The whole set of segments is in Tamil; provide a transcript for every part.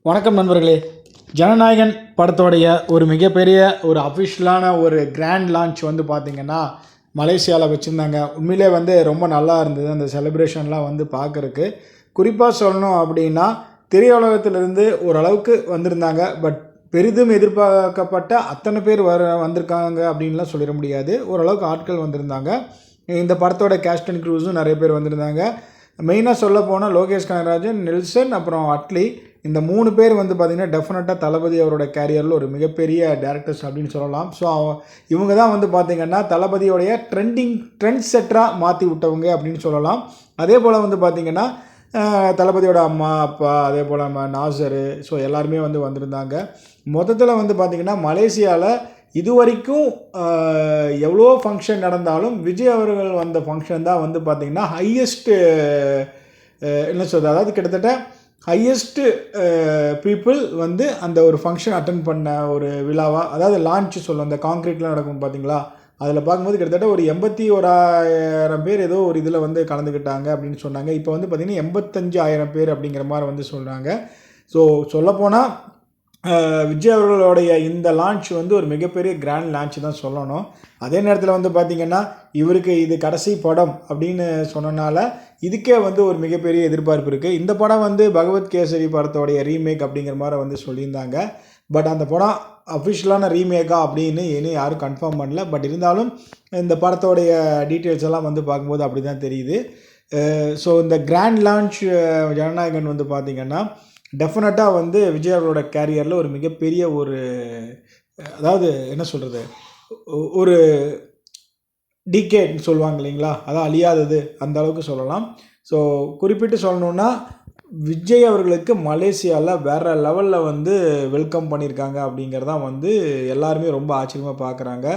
வணக்கம் நண்பர்களே. ஜனநாயகன் படத்தோடைய ஒரு மிகப்பெரிய ஒரு அஃபிஷியலான ஒரு கிராண்ட் லான்ச் வந்து பார்த்திங்கன்னா மலேசியாவில் வச்சுருந்தாங்க. உண்மையிலே வந்து ரொம்ப நல்லா இருந்தது அந்த செலிப்ரேஷன்லாம் வந்து பார்க்குறக்கு. குறிப்பாக சொல்லணும் அப்படின்னா திரையுலகத்திலிருந்து ஓரளவுக்கு வந்திருந்தாங்க. பட் பெரிதும் எதிர்பார்க்கப்பட்ட அத்தனை பேர் வந்திருக்காங்க அப்படின்லாம் சொல்லிட முடியாது. ஓரளவுக்கு ஆட்கள் வந்திருந்தாங்க. இந்த படத்தோட கேஸ்ட் அண்ட் க்ரூஸும் நிறைய பேர் வந்திருந்தாங்க. மெயினாக சொல்ல போனால் லோகேஷ் கனகராஜன், நெல்சன், அப்புறம் அட்லி, இந்த 3 பேர் வந்து பார்த்திங்கன்னா டெஃபினட்டாக தளபதி அவரோட கேரியரில் ஒரு மிகப்பெரிய டேரக்டர்ஸ் அப்படின்னு சொல்லலாம். ஸோ இவங்க தான் வந்து பார்த்திங்கன்னா தளபதியோடைய ட்ரெண்ட் செட்டராக மாற்றி விட்டவங்க அப்படின்னு சொல்லலாம். அதே போல் வந்து பார்த்திங்கன்னா தளபதியோட அம்மா அப்பா, அதே போல் நாசரு, ஸோ எல்லாருமே வந்து வந்திருந்தாங்க. மொத்தத்தில் வந்து பார்த்திங்கன்னா மலேசியாவில் இதுவரைக்கும் எவ்வளோ ஃபங்க்ஷன் நடந்தாலும் விஜய் அவர்கள் வந்த ஃபங்க்ஷன் தான் வந்து பார்த்திங்கன்னா ஹையஸ்ட்டு என்ன சொல்கிறது, அதாவது கிட்டத்தட்ட ஹையஸ்ட்டு பீப்புள் வந்து அந்த ஒரு ஃபங்க்ஷன் அட்டன் பண்ண ஒரு விழாவாக, அதாவது லான்ச்சு சொல்லும் அந்த காங்க்ரீட்லாம் நடக்கும் பார்த்திங்களா, அதில் பார்க்கும்போது கிட்டத்தட்ட ஒரு 81,000 பேர் ஏதோ ஒரு இதில் வந்து கலந்துக்கிட்டாங்க அப்படின்னு சொன்னாங்க. இப்போ வந்து பார்த்திங்கன்னா 85,000 பேர் அப்படிங்கிற மாதிரி வந்து சொல்கிறாங்க. ஸோ சொல்லப்போனால் விஜய் அவர்களுடைய இந்த லான்ச் வந்து ஒரு மிகப்பெரிய கிராண்ட் லான்ச் தான் சொல்லணும். அதே நேரத்தில் வந்து பார்த்திங்கன்னா இவருக்கு இது கடைசி படம் அப்படின்னு சொன்னனால இதுக்கே வந்து ஒரு மிகப்பெரிய எதிர்பார்ப்பு இருக்குது. இந்த படம் வந்து பகவத் கேசரி படத்தோடைய ரீமேக் அப்படிங்கிற மாதிரி வந்து சொல்லியிருந்தாங்க. பட் அந்த படம் அஃபிஷியலான ரீமேக்கா அப்படின்னு இன்னும் யாரும் கன்ஃபார்ம் பண்ணல. பட் இருந்தாலும் இந்த படத்தோடைய டீட்டெயில்ஸ் எல்லாம் வந்து பார்க்கும்போது அப்படி தான் தெரியுது. ஸோ இந்த கிராண்ட் லான்ச் ஜனநாயகன் வந்து பார்த்திங்கன்னா டெஃபினட்டாக வந்து விஜய் அவரோட கேரியரில் ஒரு மிகப்பெரிய ஒரு, அதாவது என்ன சொல்கிறது, ஒரு டிகேட்னு சொல்லுவாங்க இல்லைங்களா, அதான் அழியாதது, அந்த அளவுக்கு சொல்லலாம். ஸோ குறிப்பிட்டு சொல்லணுன்னா விஜய் அவர்களுக்கு மலேசியாவில் வேறு லெவலில் வந்து வெல்கம் பண்ணியிருக்காங்க அப்படிங்கிறதான் வந்து எல்லாருமே ரொம்ப ஆச்சரியமாக பார்க்குறாங்க.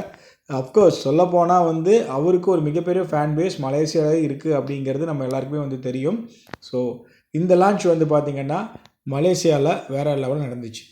அஃப்கோர்ஸ் சொல்லப்போனால் வந்து அவருக்கு ஒரு மிகப்பெரிய ஃபேன் பேஸ் மலேசியாவில் இருக்குது அப்படிங்கிறது நம்ம எல்லாருக்குமே வந்து தெரியும். ஸோ இந்த லான்ச் வந்து பார்த்திங்கன்னா மலேசியாவில் வேறு லெவல் நடந்துச்சு.